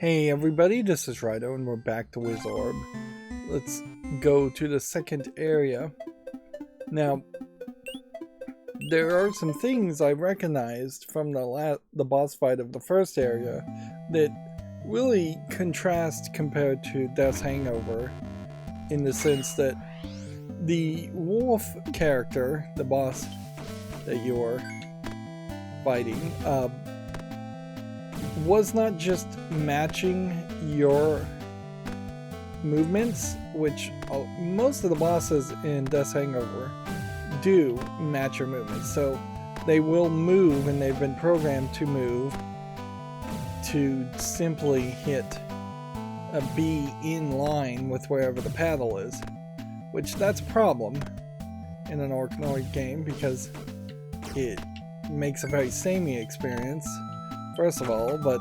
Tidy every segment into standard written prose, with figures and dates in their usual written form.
Hey everybody, this is Rydo and we're back to Wizorb. Let's go to the second area. Now, there are some things I recognized from the boss fight of the first area that really contrast compared to Death's Hangover, in the sense that the wolf character, the boss that you're fighting, was not just matching your movements, which most of the bosses in Death's Hangover do match your movements. So they will move, and they've been programmed to move to simply hit a B in line with wherever the paddle is, which that's a problem in an Orknoid game because it makes a very samey experience, first of all, but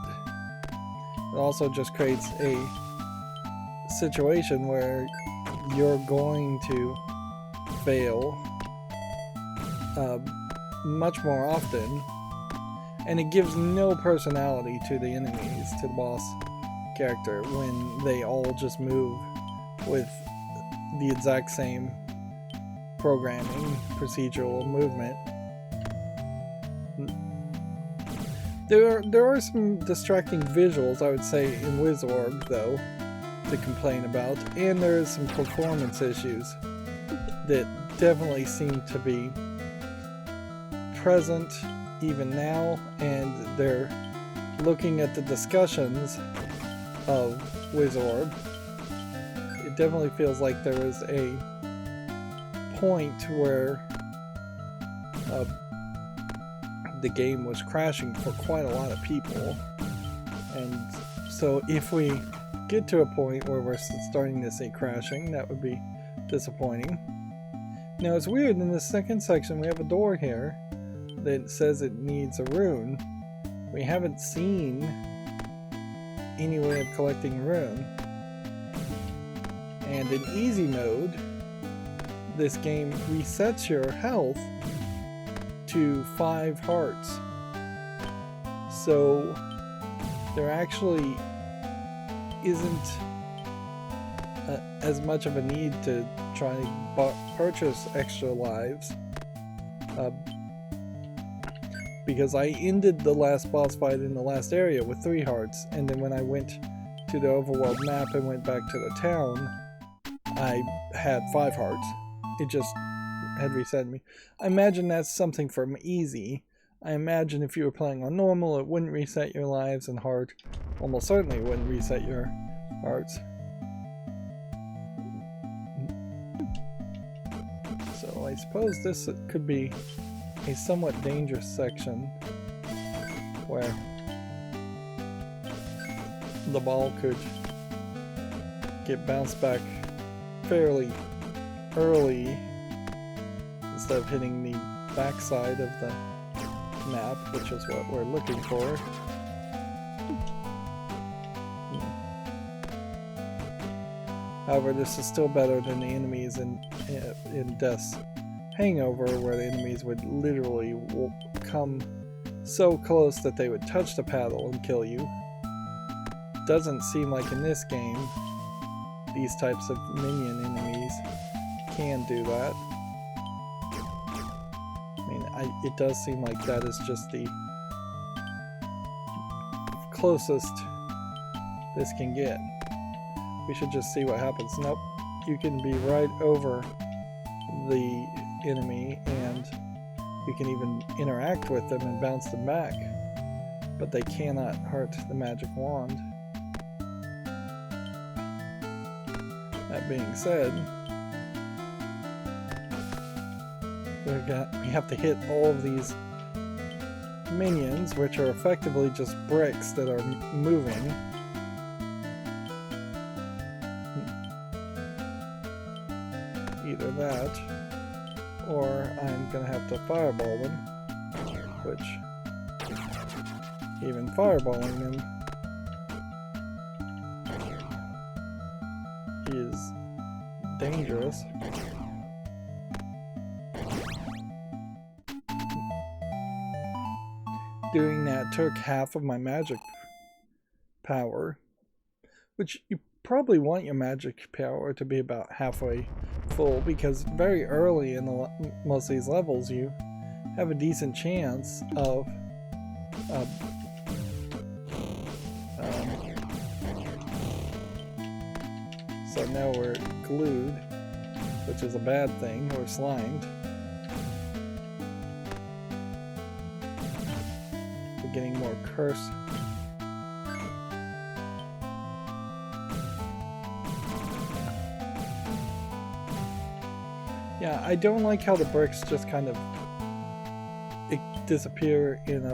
it also just creates a situation where you're going to fail much more often, and it gives no personality to the enemies, to the boss character, when they all just move with the exact same programming, procedural movement. There are some distracting visuals, I would say, in Wizorb, though, to complain about, and there is some performance issues that definitely seem to be present even now, and they're looking at the discussions of Wizorb. It definitely feels like there was a point where the game was crashing for quite a lot of people, and so if we get to a point where we're starting to see crashing, that would be disappointing. Now it's weird, in the second section we have a door here that says it needs a rune. We haven't seen any way of collecting a rune, and in easy mode this game resets your health to 5 hearts, so there actually isn't as much of a need to try to purchase extra lives, because I ended the last boss fight in the last area with 3 hearts, and then when I went to the overworld map and went back to the town, I had 5 hearts. It just had reset me. I imagine that's something from easy. I imagine if you were playing on normal, it wouldn't reset your lives, and hard almost certainly wouldn't reset your hearts. So I suppose this could be a somewhat dangerous section where the ball could get bounced back fairly early instead of hitting the backside of the map, which is what we're looking for. However, this is still better than the enemies in Death's Hangover, where the enemies would literally come so close that they would touch the paddle and kill you. Doesn't seem like in this game these types of minion enemies can do that. It does seem like that is just the closest this can get. We should just see what happens. Nope, you can be right over the enemy and you can even interact with them and bounce them back, but they cannot hurt the magic wand. That being said, we have to hit all of these minions, which are effectively just bricks that are moving. Either that, or I'm gonna have to fireball them, which, even fireballing them is dangerous. Doing that took half of my magic power, which you probably want your magic power to be about halfway full, because very early in most of these levels you have a decent chance of so now we're glued, which is a bad thing, or slimed. We're getting more curse. Yeah, I don't like how the bricks just kind of disappear in a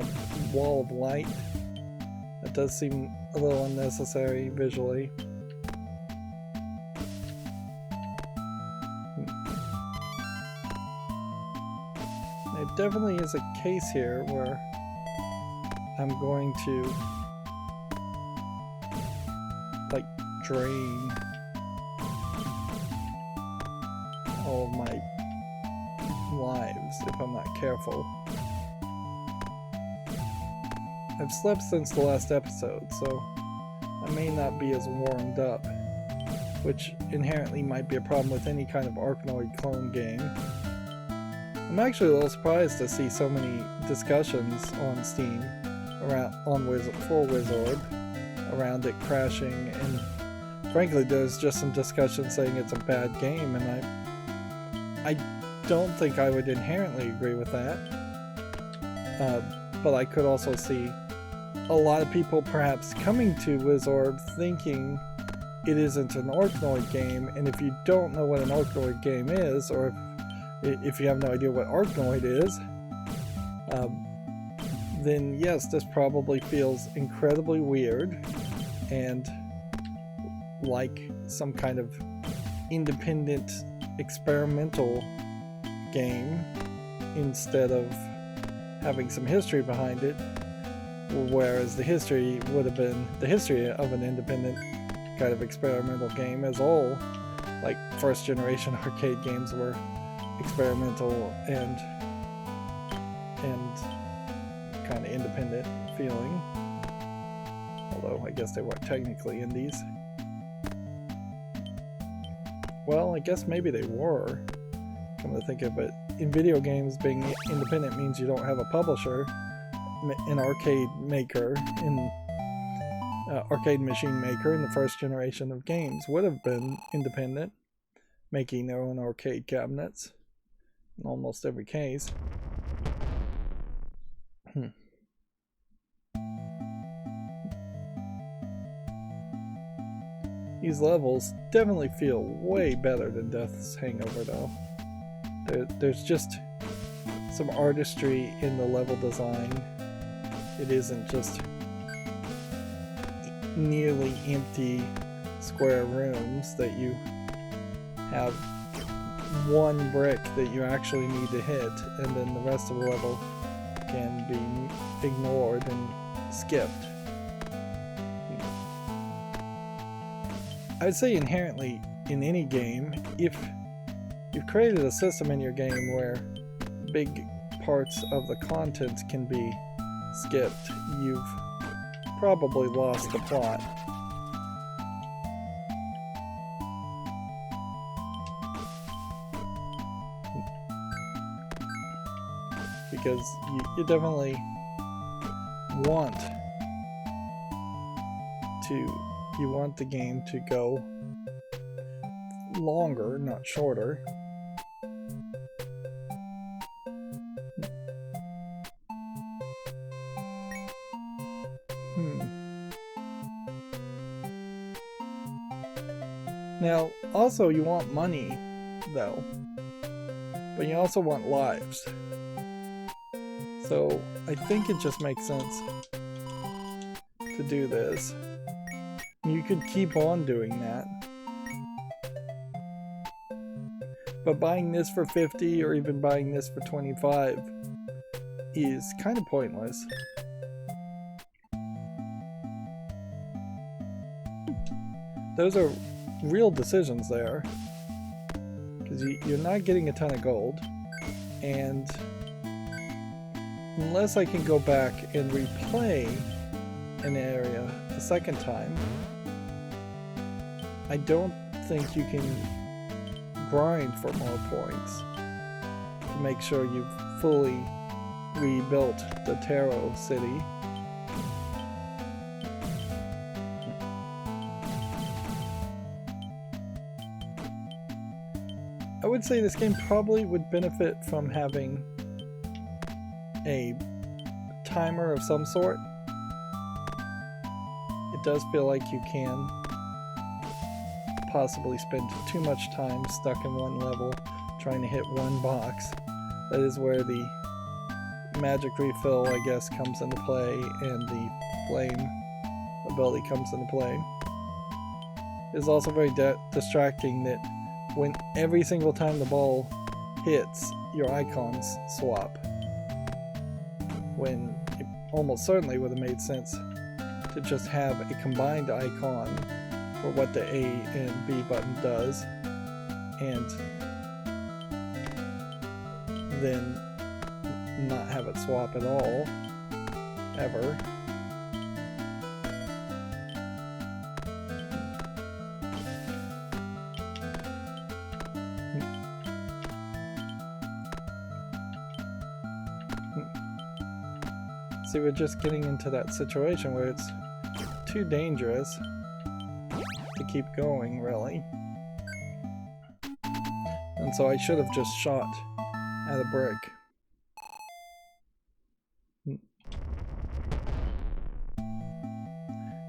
wall of light. That does seem a little unnecessary visually. There definitely is a case here where I'm going to like drain all of my lives if I'm not careful. I've slept since the last episode, so I may not be as warmed up, which inherently might be a problem with any kind of Arkanoid clone game. I'm actually a little surprised to see so many discussions on Steam for Wizorb around it crashing, and frankly there's just some discussion saying it's a bad game, and I don't think I would inherently agree with that, but I could also see a lot of people perhaps coming to Wizorb thinking it isn't an Arkanoid game, and if you don't know what an Arkanoid game is, or if you have no idea what Arkanoid is, then yes, this probably feels incredibly weird and like some kind of independent experimental game instead of having some history behind it, whereas the history would have been the history of an independent kind of experimental game, as all like first generation arcade games were experimental and kind of independent feeling, although I guess they weren't technically indies. Well, I guess maybe they were, come to think of it. In video games, being independent means you don't have a publisher, an arcade maker, arcade machine maker in the first generation of games would have been independent, making their own arcade cabinets in almost every case. These levels definitely feel way better than Death's Hangover though. There's just some artistry in the level design. It isn't just nearly empty square rooms that you have one brick that you actually need to hit, and then the rest of the level can be ignored and skipped. I would say inherently in any game, if you've created a system in your game where big parts of the content can be skipped, you've probably lost the plot. Because you definitely want the game to go longer, not shorter. Now, also you want money, though, but you also want lives. So I think it just makes sense to do this. You could keep on doing that. But buying this for 50 or even buying this for 25 is kind of pointless. Those are real decisions there, because you're not getting a ton of gold, and unless I can go back and replay an area a second time, I don't think you can grind for more points to make sure you've fully rebuilt the Taro city. I would say this game probably would benefit from having a timer of some sort. It does feel like you can possibly spend too much time stuck in one level trying to hit one box. That is where the magic refill, I guess, comes into play, and the flame ability comes into play. It's also very distracting that when every single time the ball hits, your icons swap. When it almost certainly would have made sense to just have a combined icon for what the A and B button does, and then not have it swap at all, ever. See, we're just getting into that situation where it's too dangerous to keep going, really. And so I should have just shot at a brick.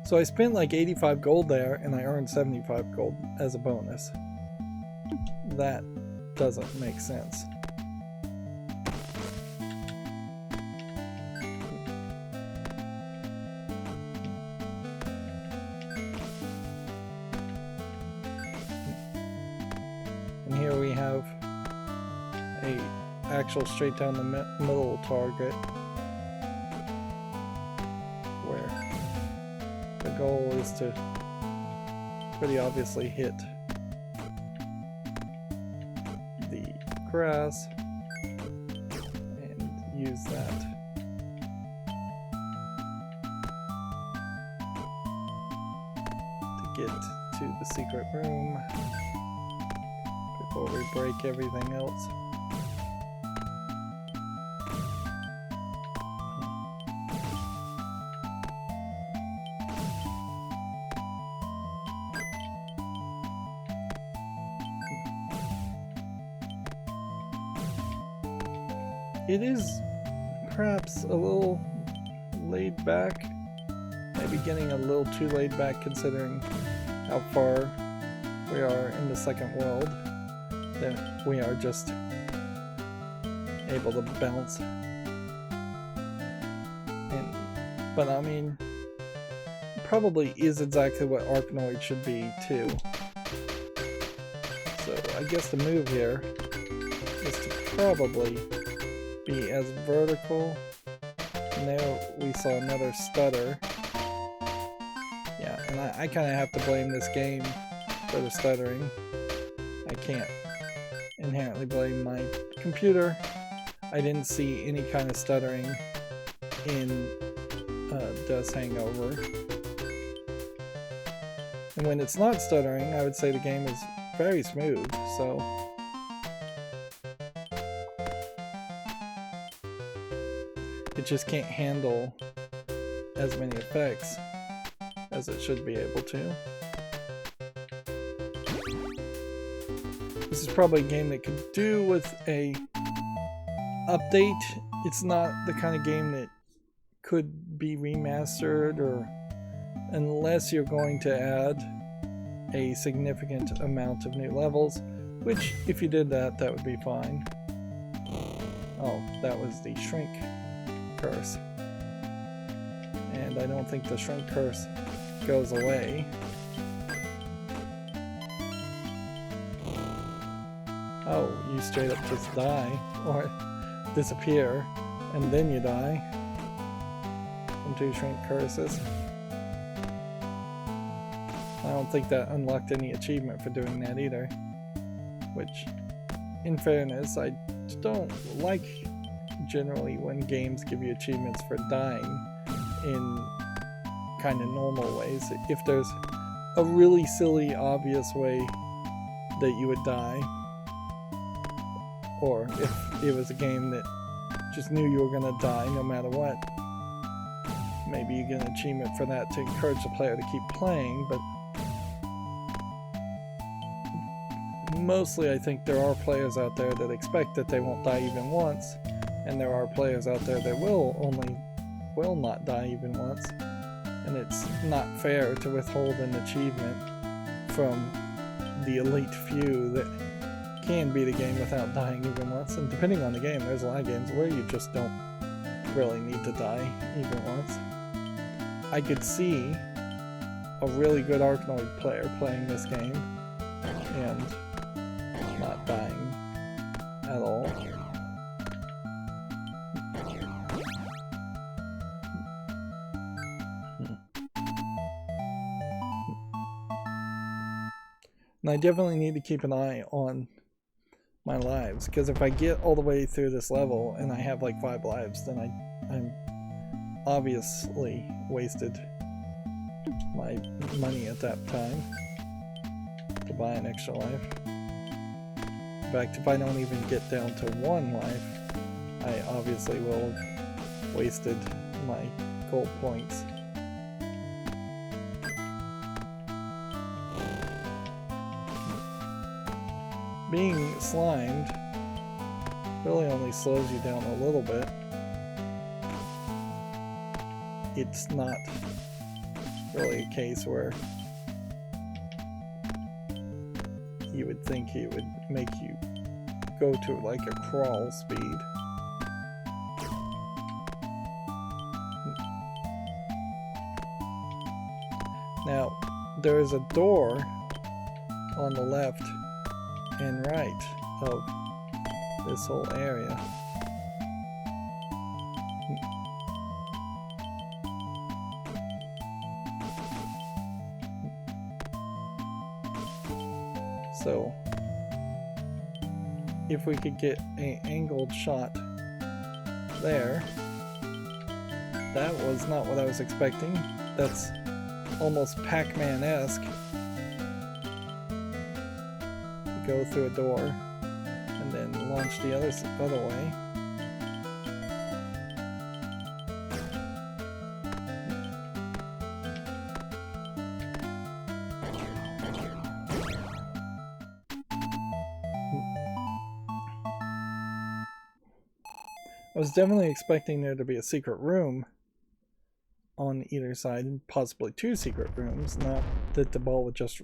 So I spent like 85 gold there, and I earned 75 gold as a bonus. That doesn't make sense. And here we have a actual straight down the middle target, where the goal is to pretty obviously hit the grass and use that to get to the secret room before we break everything else. It is perhaps a little laid back, maybe getting a little too laid back considering how far we are in the second world, that we are just able to bounce. But I mean, probably is exactly what Arkanoid should be too. So I guess the move here is to probably be as vertical. And there we saw another stutter. Yeah, and I kind of have to blame this game for the stuttering. I can't inherently blame my computer. I didn't see any kind of stuttering in Dust Hangover. And when it's not stuttering, I would say the game is very smooth, so it just can't handle as many effects as it should be able to. This is probably a game that could do with a update. It's not the kind of game that could be remastered, or unless you're going to add a significant amount of new levels, which if you did that, that would be fine. Oh, that was the shrink curse. And I don't think the shrink curse goes away. Oh, you straight up just die, or disappear, and then you die from 2 shrink curses. I don't think that unlocked any achievement for doing that either. Which, in fairness, I don't like generally when games give you achievements for dying in kind of normal ways. If there's a really silly, obvious way that you would die. Or if it was a game that just knew you were going to die no matter what. Maybe you get an achievement for that to encourage the player to keep playing, but mostly I think there are players out there that expect that they won't die even once, and there are players out there that will not die even once, and it's not fair to withhold an achievement from the elite few that can beat a game without dying even once. And depending on the game, there's a lot of games where you just don't really need to die even once. I could see a really good Arkanoid player playing this game and not dying at all. And I definitely need to keep an eye on my lives, because if I get all the way through this level and I have like 5 lives, then I'm obviously wasted my money at that time to buy an extra life. In fact, if I don't even get down to 1 life, I obviously will have wasted my gold points. Being slimed really only slows you down a little bit. It's not really a case where you would think it would make you go to like a crawl speed. Now, there is a door on the left and right of this whole area. So, if we could get an angled shot there, that was not what I was expecting. That's almost Pac-Man-esque. Go through a door and then launch the other way. I was definitely expecting there to be a secret room on either side, and possibly 2 secret rooms, not that the ball would just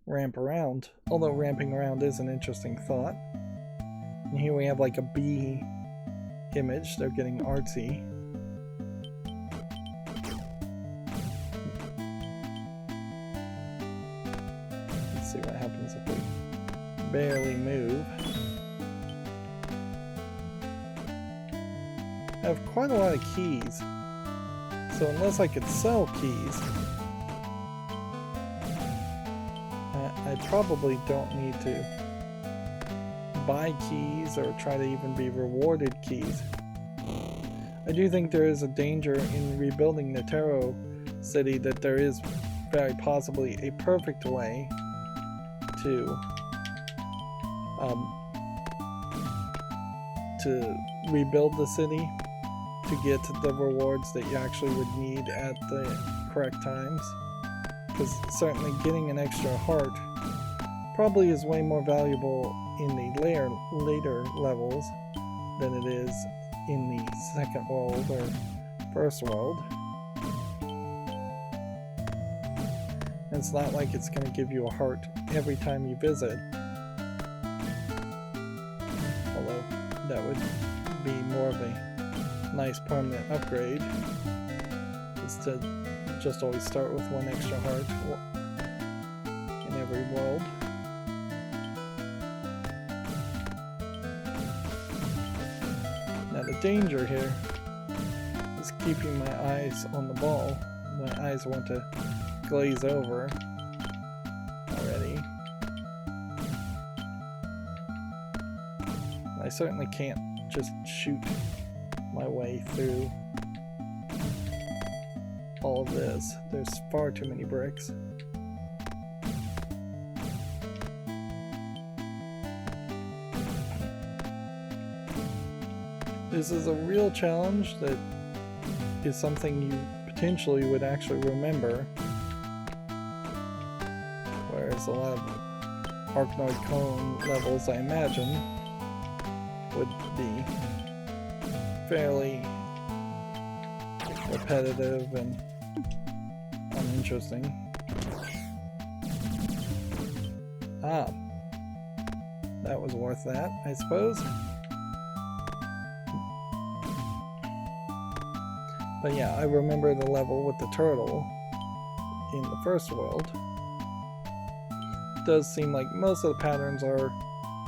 ramp around, although ramping around is an interesting thought. And here we have like a bee image. They're getting artsy. Let's see what happens if we barely move. I have quite a lot of keys, so unless I could sell keys, I probably don't need to buy keys or try to even be rewarded keys. I do think there is a danger in rebuilding the Taro city, that there is very possibly a perfect way to rebuild the city to get the rewards that you actually would need at the correct times. Because certainly getting an extra heart probably is way more valuable in the later levels than it is in the second world or first world. And it's not like it's going to give you a heart every time you visit. Although that would be more of a nice permanent upgrade, is to just always start with 1 extra heart in every world. Now the danger here is keeping my eyes on the ball. My eyes want to glaze over already. I certainly can't just shoot my way through all of this. There's far too many bricks. This is a real challenge that is something you potentially would actually remember, whereas a lot of Arkanoid Cone levels, I imagine, would be fairly repetitive and uninteresting. Ah, that was worth that, I suppose. But yeah, I remember the level with the turtle in the first world. It does seem like most of the patterns are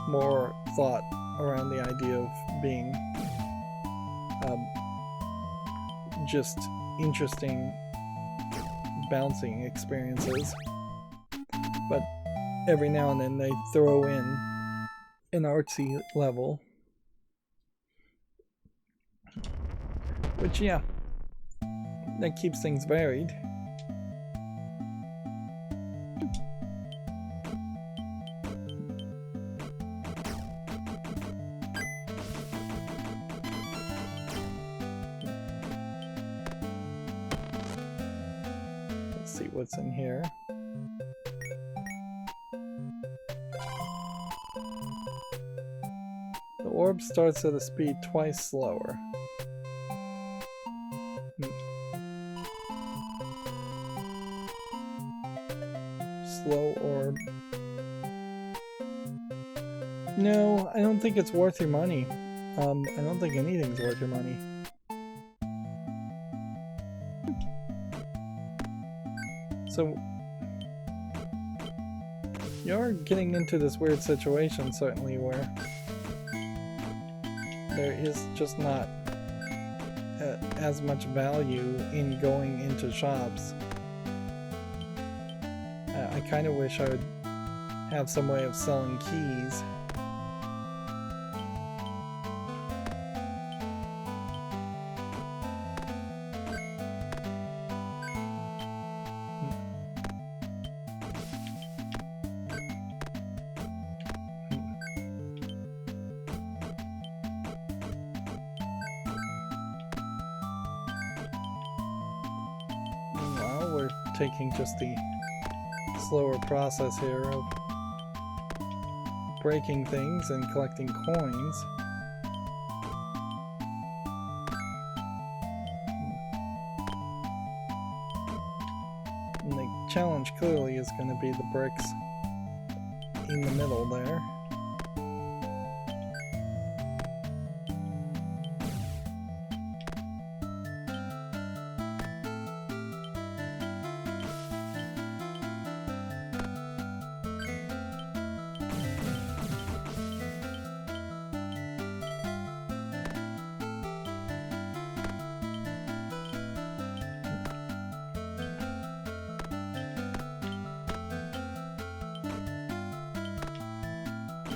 more thought around the idea of being just interesting bouncing experiences. But every now and then they throw in an artsy level. Which, yeah, that keeps things varied. Let's see what's in here. The orb starts at a speed twice slower. Slow orb. No, I don't think it's worth your money. I don't think anything's worth your money. So you're getting into this weird situation, certainly, where there is just not as much value in going into shops. I kind of wish I would have some way of selling keys. Meanwhile, we're taking just the slower process here of breaking things and collecting coins. And the challenge clearly is going to be the bricks in the middle there.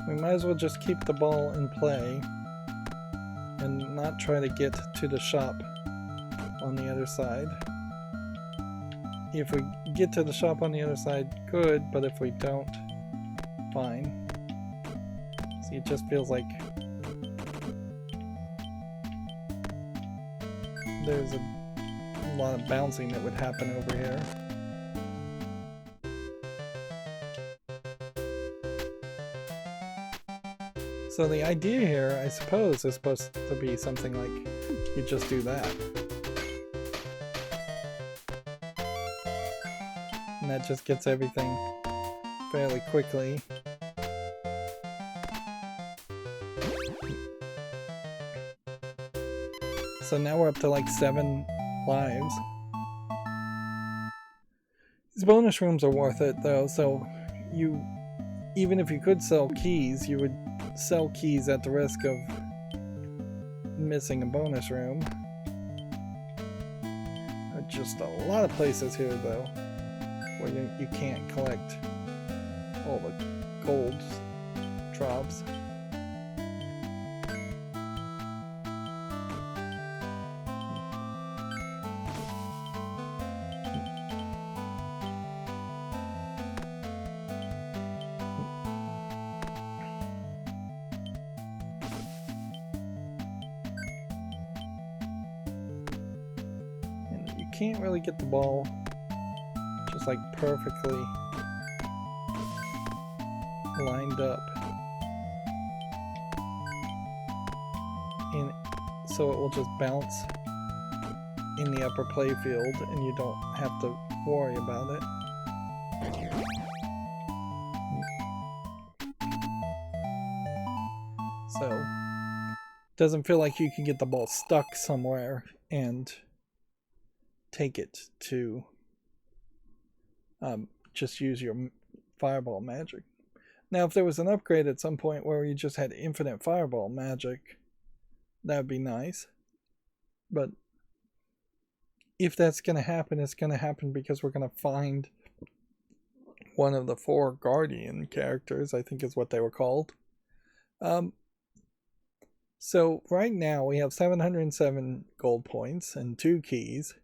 We might as well just keep the ball in play and not try to get to the shop on the other side. If we get to the shop on the other side, good, but if we don't, fine. See, it just feels like there's a lot of bouncing that would happen over here. So the idea here, I suppose, is supposed to be something like you just do that. And that just gets everything fairly quickly. So now we're up to like 7 lives. These bonus rooms are worth it though, so you, even if you could sell keys, you would sell keys at the risk of missing a bonus room. There are just a lot of places here though where you can't collect all the gold drops. can't really get the ball just like perfectly lined up. And so it will just bounce in the upper play field and you don't have to worry about it. So doesn't feel like you can get the ball stuck somewhere and take it to just use your fireball magic. Now if there was an upgrade at some point where you just had infinite fireball magic, that would be nice. But if that's going to happen, it's going to happen because we're going to find one of the 4 guardian characters, I think is what they were called. So right now we have 707 gold points and 2 keys,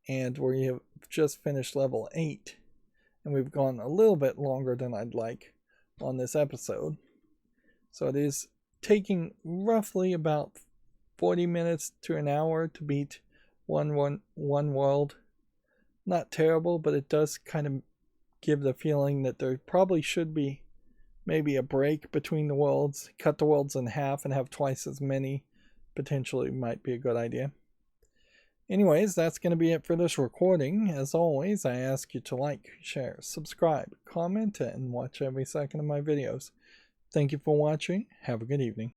and we have just finished level 8, and we've gone a little bit longer than I'd like on this episode. So it is taking roughly about 40 minutes to an hour to beat one world. Not terrible, but it does kind of give the feeling that there probably should be maybe a break between the worlds. Cut the worlds in half and have twice as many potentially might be a good idea. Anyways, that's going to be it for this recording. As always, I ask you to like, share, subscribe, comment, and watch every second of my videos. Thank you for watching. Have a good evening.